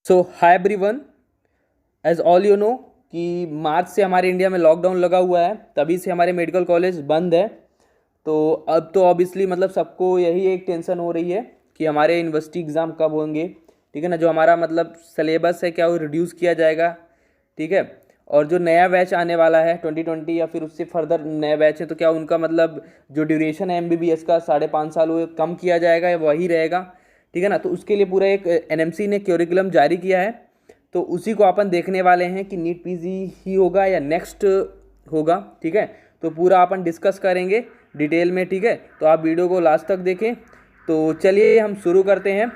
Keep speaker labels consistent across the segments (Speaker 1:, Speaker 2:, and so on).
Speaker 1: So hi everyone, as all you know कि March से हमारे इंडिया में लॉकडाउन लगा हुआ है, तभी से हमारे मेडिकल कॉलेज बंद है। तो अब तो ऑब्वियसली मतलब सबको यही एक टेंशन हो रही है कि हमारे यूनिवर्सिटी एग्ज़ाम कब होंगे। ठीक है ना, जो हमारा मतलब सिलेबस है क्या वो रिड्यूस किया जाएगा। ठीक है, और जो नया बैच आने वाला है 2020 या फिर उससे फर्दर नया बैच है तो क्या उनका मतलब जो ड्यूरेशन है एमबीबीएस का 5.5 साल वो कम किया जाएगा या वही रहेगा। ठीक है ना, तो उसके लिए पूरा एक एनएमसी ने क्यूरिकुलम जारी किया है, तो उसी को अपन देखने वाले हैं कि नीट पीजी ही होगा या नेक्स्ट होगा। ठीक है, तो पूरा अपन डिस्कस करेंगे डिटेल में। ठीक है, तो आप वीडियो को लास्ट तक देखें। तो चलिए हम शुरू करते हैं।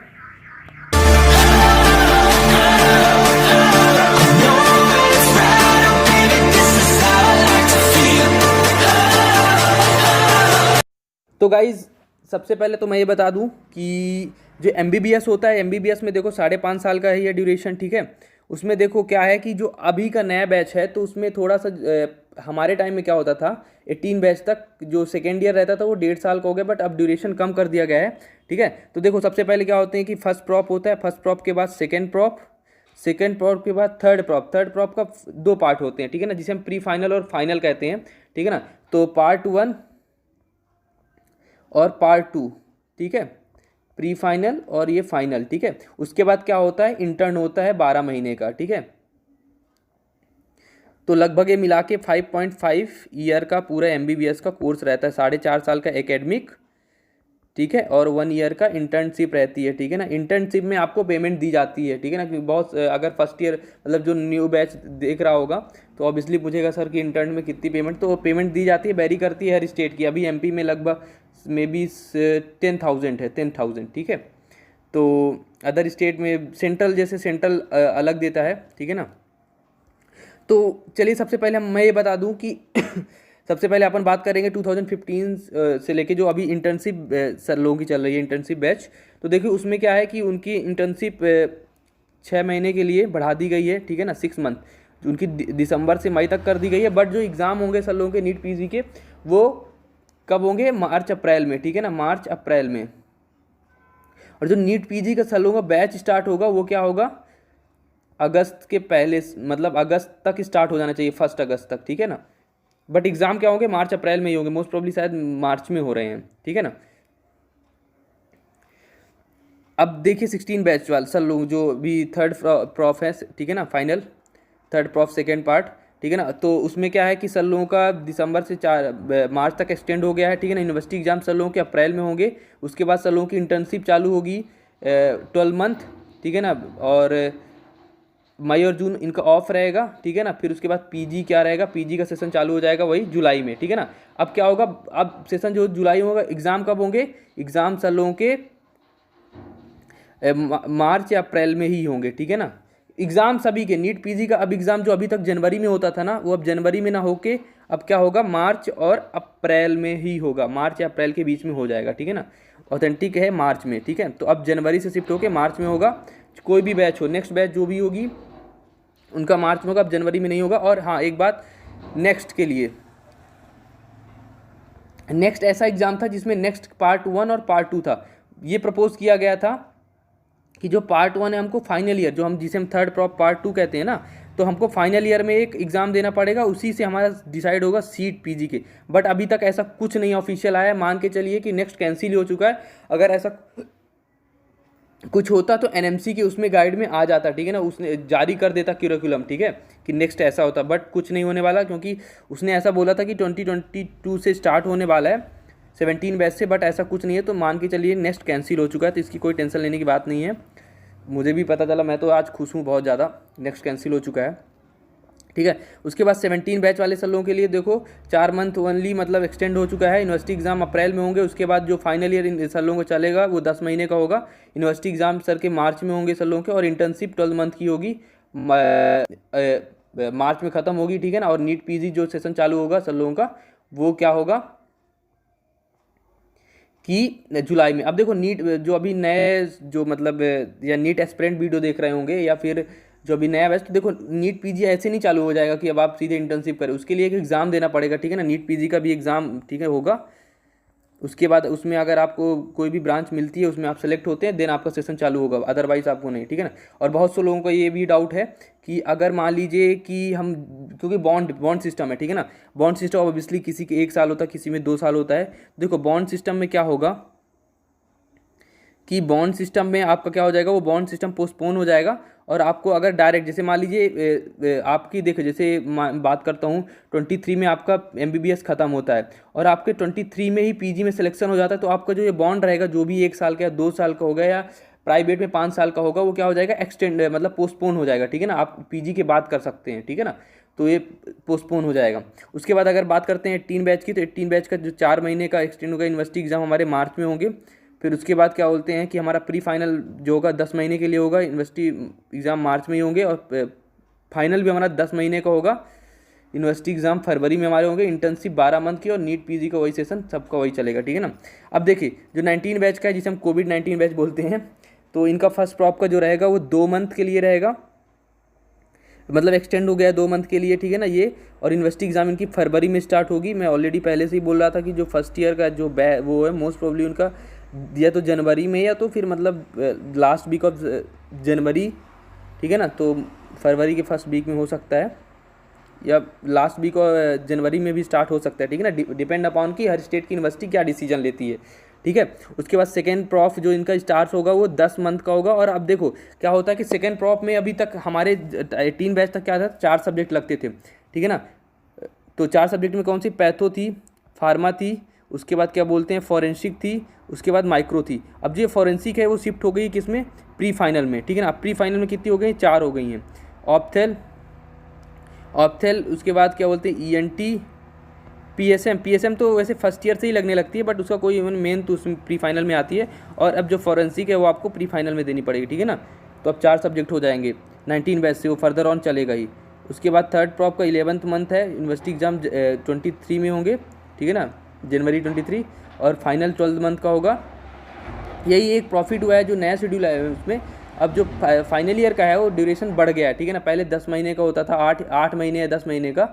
Speaker 1: तो गाइज सबसे पहले तो मैं ये बता दूं कि जो एमबीबीएस होता है, एमबीबीएस में देखो 5.5 साल का ही है ड्यूरेशन। ठीक है, उसमें देखो क्या है कि जो अभी का नया बैच है तो उसमें थोड़ा सा हमारे टाइम में क्या होता था 18 बैच तक जो सेकेंड ईयर रहता था वो 1.5 साल का हो गया, बट अब ड्यूरेशन कम कर दिया गया है। ठीक है, तो देखो सबसे पहले क्या होते हैं कि फर्स्ट प्रॉप होता है, फर्स्ट प्रॉप के बाद सेकेंड प्रॉप, सेकेंड प्रॉप के बाद थर्ड प्रॉप, थर्ड प्रॉप का 2 पार्ट होते हैं। ठीक है ना, जिसे हम प्री फाइनल और फाइनल कहते हैं। ठीक है ना, तो पार्ट 1 और पार्ट 2। ठीक है, प्री फाइनल और ये फाइनल। ठीक है, उसके बाद क्या होता है, इंटर्न होता है 12 महीने का। ठीक है, तो लगभग ये मिला के 5.5 ईयर का पूरा एमबीबीएस का कोर्स रहता है, 4.5 साल का एकेडमिक। ठीक है, और 1 ईयर का इंटर्नशिप रहती है। ठीक है ना, इंटर्नशिप में आपको पेमेंट दी जाती है। ठीक है ना, क्योंकि बहुत अगर फर्स्ट ईयर मतलब जो न्यू बैच देख रहा होगा तो ऑब्वियसली पूछेगा सर कि इंटर्न में कितनी पेमेंट, तो पेमेंट दी जाती है, वेरी करती है हर स्टेट की। अभी एमपी में लगभग मे बी 10,000 है, 10,000। ठीक है, तो अदर स्टेट में सेंट्रल जैसे सेंट्रल अलग देता है। ठीक है ना, तो चलिए सबसे पहले मैं ये बता दूं कि सबसे पहले अपन बात करेंगे 2015 से लेके जो अभी इंटर्नशिप सर लोगों की चल रही है इंटर्नशिप बैच। तो देखिए उसमें क्या है कि उनकी इंटर्नशिप 6 महीने के लिए बढ़ा दी गई है। ठीक है ना, 6 मंथ उनकी दिसंबर से मई तक कर दी गई है। बट जो एग्ज़ाम होंगे सर लोगों के नीट पीजी के वो कब होंगे, मार्च अप्रैल में। ठीक है ना, मार्च अप्रैल में। और जो नीट पीजी का सर लोगों का बैच स्टार्ट होगा वो क्या होगा, अगस्त के पहले, मतलब अगस्त तक स्टार्ट हो जाना चाहिए, 1 अगस्त तक। ठीक है ना, बट एग्जाम क्या होंगे, मार्च अप्रैल में ही होंगे, मोस्ट प्रोबेबली शायद मार्च में हो रहे हैं। ठीक है ना, अब देखिए 16 बैच वाले सर लोग जो भी थर्ड प्रॉफ है। ठीक है ना, final third prof second part. ठीक है ना, तो उसमें क्या है कि सर लोगों का दिसंबर से 4 मार्च तक एक्सटेंड हो गया है। ठीक है ना, यूनिवर्सिटी एग्जाम सर लोगों के अप्रैल में होंगे। उसके बाद सर लोगों की इंटर्नशिप चालू होगी 12 मंथ। ठीक है ना, और मई और जून इनका ऑफ रहेगा। ठीक है ना, फिर उसके बाद पीजी क्या रहेगा, पीजी का सेशन चालू हो जाएगा वही जुलाई में। ठीक है ना, अब क्या होगा, अब सेशन जो जुलाई में होगा, एग्ज़ाम कब होंगे, एग्ज़ाम सर लोगों के मार्च या अप्रैल में ही होंगे। ठीक है ना, एग्ज़ाम सभी के नीट पीजी का अब एग्ज़ाम जो अभी तक जनवरी में होता था ना वो अब जनवरी में ना होके अब क्या होगा, मार्च और अप्रैल में ही होगा, मार्च या अप्रैल के बीच में हो जाएगा। ठीक है ना, ऑथेंटिक है मार्च में। ठीक है, तो अब जनवरी से शिफ्ट होके मार्च में होगा। कोई भी बैच हो, नेक्स्ट बैच जो भी होगी उनका मार्च में होगा, अब जनवरी में नहीं होगा। और हाँ एक बात, नेक्स्ट के लिए नेक्स्ट ऐसा एग्ज़ाम था जिसमें नेक्स्ट पार्ट 1 और पार्ट 2 था। ये प्रपोज किया गया था कि जो पार्ट 1 है हमको फाइनल ईयर, जो हम जिसे हम थर्ड प्रॉप पार्ट 2 कहते हैं ना, तो हमको फाइनल ईयर में एक एग्ज़ाम देना पड़ेगा, उसी से हमारा डिसाइड होगा सीट पीजी के। बट अभी तक ऐसा कुछ नहीं ऑफिशियल आया है। मान के चलिए कि नेक्स्ट कैंसिल हो चुका है। अगर ऐसा कुछ होता तो एनएमसी के उसमें गाइड में आ जाता। ठीक है ना, उसने जारी कर देता क्यूरिकुलम। ठीक है, कि नेक्स्ट ऐसा होता, बट कुछ नहीं होने वाला, क्योंकि उसने ऐसा बोला था कि 2022 से स्टार्ट होने वाला है 17 बैच से, बट ऐसा कुछ नहीं है। तो मान के चलिए नेक्स्ट कैंसिल हो चुका है, तो इसकी कोई टेंशन लेने की बात नहीं है। मुझे भी पता चला, मैं तो आज खुश हूँ बहुत ज़्यादा, नेक्स्ट कैंसिल हो चुका है। ठीक है, उसके बाद 17 बैच वाले सर लोगों के लिए देखो 4 मंथ ओनली मतलब एक्सटेंड हो चुका है। यूनिवर्सिटी एग्जाम अप्रैल में होंगे। उसके बाद जो फाइनल ईयर इन सर लोगों को चलेगा वो 10 महीने का होगा। यूनिवर्सिटी एग्जाम सर के मार्च में होंगे सर लोगों के, और इंटर्नशिप 12 मंथ की होगी, मार्च में ख़त्म होगी। ठीक है ना, और नीट पीजी जो सेशन चालू होगा सर लोगों का वो क्या होगा कि जुलाई में। अब देखो नीट जो अभी नए जो मतलब या नीट एस्पिरेंट वीडियो देख रहे होंगे या फिर जो अभी नया बैच, तो देखो नीट पीजी ऐसे नहीं चालू हो जाएगा कि अब आप सीधे इंटर्नशिप करें, उसके लिए एक एग्ज़ाम देना पड़ेगा। ठीक है ना, नीट पीजी का भी एग्ज़ाम ठीक है होगा। उसके बाद उसमें अगर आपको कोई भी ब्रांच मिलती है उसमें आप सेलेक्ट होते हैं, देन आपका सेशन चालू होगा, अदरवाइज आपको नहीं, ठीक है ना। और बहुत से लोगों का ये भी डाउट है कि अगर मान लीजिए कि हम, क्योंकि बॉन्ड सिस्टम है, ठीक है ना, बॉन्ड सिस्टम ऑब्वियसली किसी के 1 साल होता है, किसी में 2 साल होता है। देखो बॉन्ड सिस्टम में क्या होगा कि बॉन्ड सिस्टम में आपका क्या हो जाएगा, वो बॉन्ड सिस्टम पोस्टपोन हो जाएगा, और आपको अगर डायरेक्ट, जैसे मान लीजिए आपकी, देखो जैसे बात करता हूँ 23 में आपका MBBS ख़त्म होता है और आपके 23 में ही PG में सिलेक्शन हो जाता है, तो आपका जो ये बॉन्ड रहेगा, जो भी 1 साल का या 2 साल का होगा या प्राइवेट में 5 साल का होगा, वो क्या हो जाएगा, एक्सटेंड, मतलब पोस्टपोन हो जाएगा, ठीक है ना। आप PG की बात कर सकते हैं, ठीक है ना, तो ये पोस्टपोन हो जाएगा। उसके बाद अगर बात करते हैं 18 बैच की, तो 18 बैच का जो 4 महीने का एक्सटेंड होगा, यूनिवर्सिटी एग्जाम हमारे मार्च में होंगे। फिर उसके बाद क्या बोलते हैं कि हमारा प्री फाइनल जो होगा 10 महीने के लिए होगा, यूनिवर्सिटी एग्ज़ाम मार्च में ही होंगे, और फाइनल भी हमारा 10 महीने का होगा, यूनिवर्सिटी एग्ज़ाम फरवरी में हमारे होंगे, इंटर्नशिप 12 मंथ की, और नीट PG का वही सेशन सबका वही चलेगा, ठीक है ना। अब देखिए जो 19 बैच का है, जिसे हम COVID-19 बैच बोलते हैं, तो इनका फर्स्ट प्रॉप का जो रहेगा वो 2 मंथ के लिए रहेगा, मतलब एक्सटेंड हो गया 2 मंथ के लिए, ठीक है ना ये। और यूनिवर्सिटी एग्जाम इनकी फरवरी में स्टार्ट होगी। मैं ऑलरेडी पहले से ही बोल रहा था कि जो फर्स्ट ईयर का जो वो है, मोस्ट प्रोबब्ली उनका या तो जनवरी में, या तो फिर मतलब लास्ट वीक ऑफ जनवरी, ठीक है ना, तो फरवरी के फर्स्ट वीक में हो सकता है, या लास्ट वीक ऑफ जनवरी में भी स्टार्ट हो सकता है, ठीक है ना, डिपेंड अपॉन कि हर स्टेट की यूनिवर्सिटी क्या डिसीजन लेती है, ठीक है। उसके बाद सेकेंड प्रॉफ जो इनका स्टार्ट होगा वो 10 मंथ का होगा। और अब देखो क्या होता है कि सेकेंड प्रॉफ में अभी तक हमारे 18 बैच तक क्या था, 4 सब्जेक्ट लगते थे, ठीक है ना। तो 4 सब्जेक्ट में कौन सी, पैथो थी, फार्मा थी, उसके बाद क्या बोलते हैं फॉरेंसिक थी, उसके बाद माइक्रो थी। अब जो फॉरेंसिक है वो शिफ्ट हो गई किस में, प्री फाइनल में, ठीक है ना। प्री फाइनल में कितनी हो गई, 4 हो गई हैं। ऑप्थेल, उसके बाद क्या बोलते हैं ENT, PSM तो वैसे फर्स्ट ईयर से ही लगने लगती है, बट उसका कोई इवन मेन तो उसमें प्री फाइनल में आती है। और अब जो फॉरेंसिक है वो आपको प्री फाइनल में देनी पड़ेगी, ठीक है ना। तो अब 4 सब्जेक्ट हो जाएंगे 19 बैच से, वो फर्दर ऑन चलेगा ही। उसके बाद थर्ड प्रॉप का 11th मंथ है, यूनिवर्सिटी एग्जाम 23 में होंगे, ठीक है ना, जनवरी 23, और फाइनल 12 मंथ का होगा। यही एक प्रॉफिट हुआ है जो नया शेड्यूल है उसमें। अब जो फाइनल ईयर का है वो ड्यूरेशन बढ़ गया है, ठीक है ना। पहले 10 महीने का होता था, 8 महीने या 10 महीने का,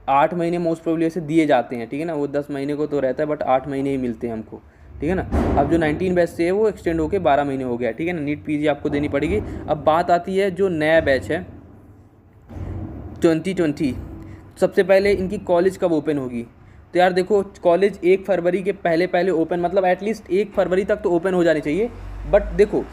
Speaker 1: 8 महीने मोस्ट प्रोबेबली से दिए जाते हैं, ठीक है ना। वो 10 महीने को तो रहता है, बट 8 महीने ही मिलते हैं हमको, ठीक है ना। अब जो 19 बैच से है वो एक्सटेंड होकर 12 महीने हो गया, ठीक है ना। नीट PG आपको देनी पड़ेगी। अब बात आती है जो नया बैच है 2020, सबसे पहले इनकी कॉलेज कब ओपन होगी। तो यार देखो कॉलेज 1 फरवरी के पहले ओपन, मतलब एटलीस्ट 1 फरवरी तक तो ओपन हो जानी चाहिए। बट देखो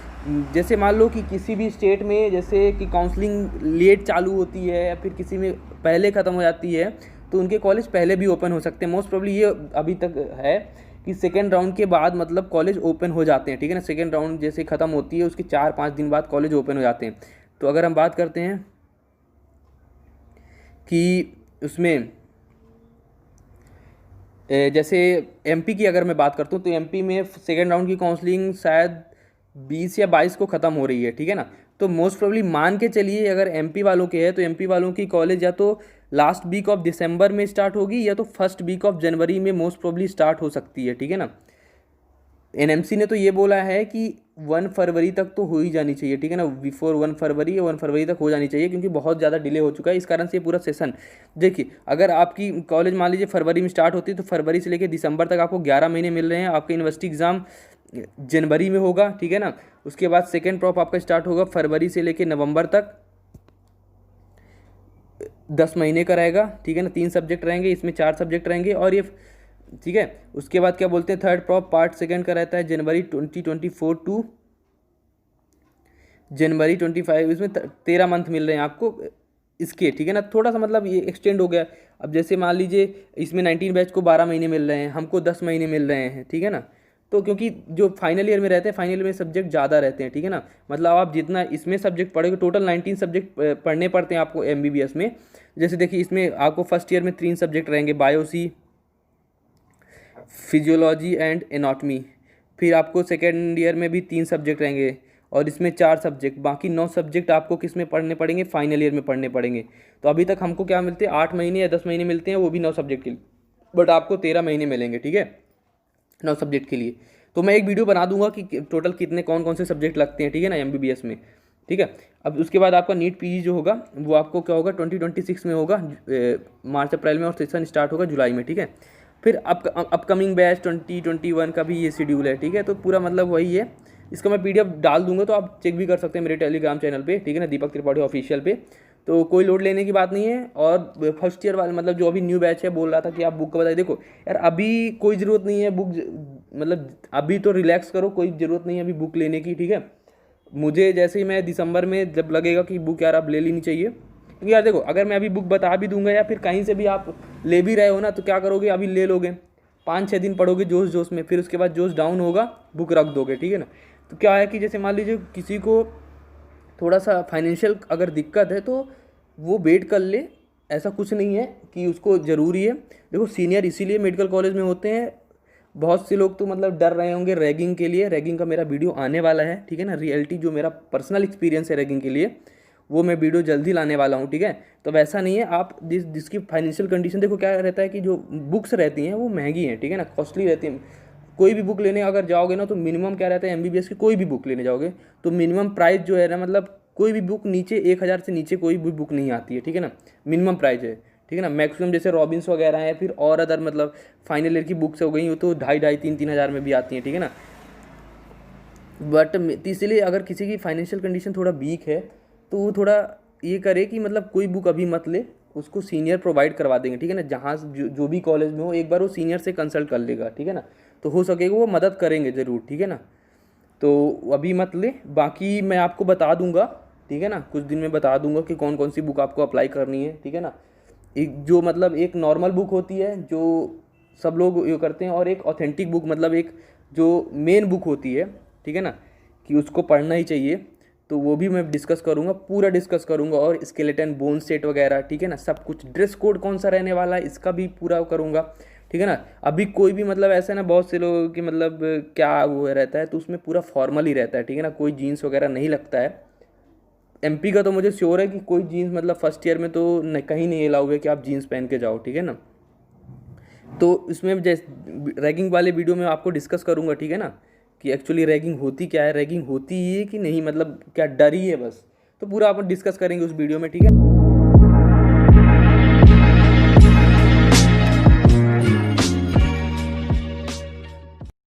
Speaker 1: जैसे मान लो कि किसी भी स्टेट में जैसे कि काउंसलिंग लेट चालू होती है या फिर किसी में पहले ख़त्म हो जाती है, तो उनके कॉलेज पहले भी ओपन हो सकते हैं। मोस्ट प्रोबेबली ये अभी तक है कि सेकेंड राउंड के बाद मतलब कॉलेज ओपन हो जाते हैं, ठीक है ना। सेकेंड राउंड जैसे ख़त्म होती है उसके 4-5 दिन बाद कॉलेज ओपन हो जाते हैं। तो अगर हम बात करते हैं कि उसमें जैसे MP की अगर मैं बात करता हूँ, तो MP में सेकेंड राउंड की काउंसलिंग शायद 20 या 22 को ख़त्म हो रही है, ठीक है ना। तो मोस्ट प्रोबेबली मान के चलिए अगर MP वालों के है, तो MP वालों की कॉलेज या तो लास्ट वीक ऑफ दिसंबर में स्टार्ट होगी या तो फर्स्ट वीक ऑफ जनवरी में मोस्ट प्रोबेबली स्टार्ट हो सकती है, ठीक है ना। NMC ने तो ये बोला है कि 1 फरवरी तक तो हो ही जानी चाहिए, ठीक है ना, बिफोर 1 फरवरी या 1 फरवरी तक हो जानी चाहिए, क्योंकि बहुत ज़्यादा डिले हो चुका है। इस कारण से ये पूरा सेशन, देखिए अगर आपकी कॉलेज मान लीजिए फरवरी में स्टार्ट होती है, तो फरवरी से लेकर दिसंबर तक आपको 11 महीने मिल रहे हैं। आपका यूनिवर्सिटी एग्ज़ाम जनवरी में होगा, ठीक है ना। उसके बाद सेकेंड प्रॉप आपका स्टार्ट होगा फरवरी से लेकर नवंबर तक, 10 महीने का रहेगा, ठीक है ना। 3 सब्जेक्ट रहेंगे, इसमें 4 सब्जेक्ट रहेंगे, और ये ठीक है। उसके बाद क्या बोलते हैं थर्ड प्रॉप पार्ट सेकंड का रहता है जनवरी 2024 टू जनवरी 25, इसमें 13 मंथ मिल रहे हैं आपको इसके, ठीक है ना। थोड़ा सा मतलब ये एक्सटेंड हो गया। अब जैसे मान लीजिए इसमें 19 बैच को 12 महीने मिल रहे हैं, हमको 10 महीने मिल रहे हैं, ठीक है ना। तो क्योंकि जो फाइनल ईयर में रहते हैं, फाइनल ईयर में सब्जेक्ट ज़्यादा रहते हैं, ठीक है ना। मतलब आप जितना इसमें सब्जेक्ट पढ़ोगे, टोटल 19 सब्जेक्ट पढ़ने पड़ते हैं आपको MBBS में। जैसे देखिए इसमें आपको फर्स्ट ईयर में 3 सब्जेक्ट रहेंगे, बायोसी, फिजियोलॉजी एंड एनाटॉमी। फिर आपको सेकेंड ईयर में भी 3 सब्जेक्ट रहेंगे, और इसमें 4 सब्जेक्ट, बाकी 9 सब्जेक्ट आपको किस में पढ़ने पड़ेंगे, फाइनल ईयर में पढ़ने पड़ेंगे। तो अभी तक हमको क्या मिलते हैं, 8 महीने या 10 महीने मिलते हैं, वो भी 9 सब्जेक्ट के लिए, बट आपको 13 महीने मिलेंगे, ठीक है, 9 सब्जेक्ट के लिए। तो मैं एक वीडियो बना दूंगा कि टोटल कितने कौन कौन से सब्जेक्ट लगते हैं, ठीक है ना, MBBS में, ठीक है। अब उसके बाद आपका नीट PG जो होगा वो आपको क्या होगा 2026 में होगा, मार्च अप्रैल में, और सेशन स्टार्ट होगा जुलाई में, ठीक है। फिर अपकमिंग बैच 2021 का भी ये शेड्यूल है, ठीक है। तो पूरा मतलब वही है। इसका मैं PDF डाल दूंगा, तो आप चेक भी कर सकते हैं मेरे टेलीग्राम चैनल पे, ठीक है ना, दीपक त्रिपाठी ऑफिशियल पे। तो कोई लोड लेने की बात नहीं है। और फर्स्ट ईयर वाले मतलब जो अभी न्यू बैच है बोल रहा था कि आप बुक का बताइए, देखो यार अभी कोई ज़रूरत नहीं है बुक, मतलब अभी तो रिलैक्स करो, कोई ज़रूरत नहीं है अभी बुक लेने की, ठीक है। मुझे जैसे ही मैं दिसंबर में जब लगेगा कि बुक यार अब ले लेनी चाहिए, क्योंकि यार देखो अगर मैं अभी बुक बता भी दूंगा या फिर कहीं से भी आप ले भी रहे हो ना, तो क्या करोगे, अभी ले लोगे 5-6 दिन पढ़ोगे जोश जोश में, फिर उसके बाद जोश डाउन होगा बुक रख दोगे, ठीक है ना। तो क्या है कि जैसे मान लीजिए किसी को थोड़ा सा फाइनेंशियल अगर दिक्कत है तो वो वेट कर ले, ऐसा कुछ नहीं है कि उसको ज़रूरी है। देखो सीनियर इसीलिए मेडिकल कॉलेज में होते हैं। बहुत से लोग तो मतलब डर रहे होंगे रैगिंग के लिए, रैगिंग का मेरा वीडियो आने वाला है, ठीक है ना। रियलिटी जो मेरा पर्सनल एक्सपीरियंस है रैगिंग के लिए, वो मैं वीडियो जल्दी लाने वाला हूँ, ठीक है। तो वैसा नहीं है, आप जिसकी फाइनेंशियल कंडीशन, देखो क्या रहता है कि जो बुक्स रहती हैं वो महंगी हैं, ठीक है ना, कॉस्टली रहती हैं। कोई भी बुक लेने अगर जाओगे ना तो मिनिमम क्या रहता है, MBBS की कोई भी बुक लेने जाओगे तो मिनिमम प्राइस जो है ना, मतलब कोई भी बुक नीचे 1000 से नीचे कोई भी बुक नहीं आती है, ठीक है ना, मिनिमम प्राइस है, ठीक है ना। मैक्सिमम जैसे रॉबिन्स वगैरह है, फिर और अदर मतलब फाइनल ईयर की बुक्स हो गई वो तो 2,500-3,000 3,000 में भी आती हैं, ठीक है ना। बट इसलिए अगर किसी की फाइनेंशियल कंडीशन थोड़ा वीक है तो वो थोड़ा ये करे कि मतलब कोई बुक अभी मत ले, उसको सीनियर प्रोवाइड करवा देंगे, ठीक है ना। जहाँ जो भी कॉलेज में हो एक बार वो सीनियर से कंसल्ट कर लेगा, ठीक है ना, तो हो सकेगा वो मदद करेंगे ज़रूर, ठीक है ना। तो अभी मत ले, बाकी मैं आपको बता दूंगा, ठीक है ना, कुछ दिन में बता दूंगा कि कौन कौन सी बुक आपको अप्लाई करनी है, ठीक है ना। एक जो मतलब एक नॉर्मल बुक होती है जो सब लोग ये करते हैं, और एक ऑथेंटिक बुक मतलब एक जो मेन बुक होती है, ठीक है ना, कि उसको पढ़ना ही चाहिए। तो वो भी मैं डिस्कस करूँगा, पूरा डिस्कस करूँगा, और स्केलेटन बोन सेट वगैरह, ठीक है ना, सब कुछ। ड्रेस कोड कौन सा रहने वाला है इसका भी पूरा करूँगा, ठीक है ना। अभी कोई भी मतलब ऐसा ना, बहुत से लोगों की मतलब क्या वो रहता है, तो उसमें पूरा फॉर्मल ही रहता है, ठीक है ना, कोई जीन्स वगैरह नहीं लगता है। MP का तो मुझे श्योर है कि कोई जीन्स मतलब फर्स्ट ईयर में तो कहीं नहीं अलाउ है कि आप जीन्स पहन के जाओ, ठीक है ना। तो इसमें जैसे रैगिंग वाले वीडियो में आपको डिस्कस करूँगा, ठीक है ना, कि एक्चुअली रैगिंग होती क्या है, रैगिंग होती ही है कि नहीं, मतलब क्या डर ही है बस। तो पूरा अपन डिस्कस करेंगे उस वीडियो में, ठीक है।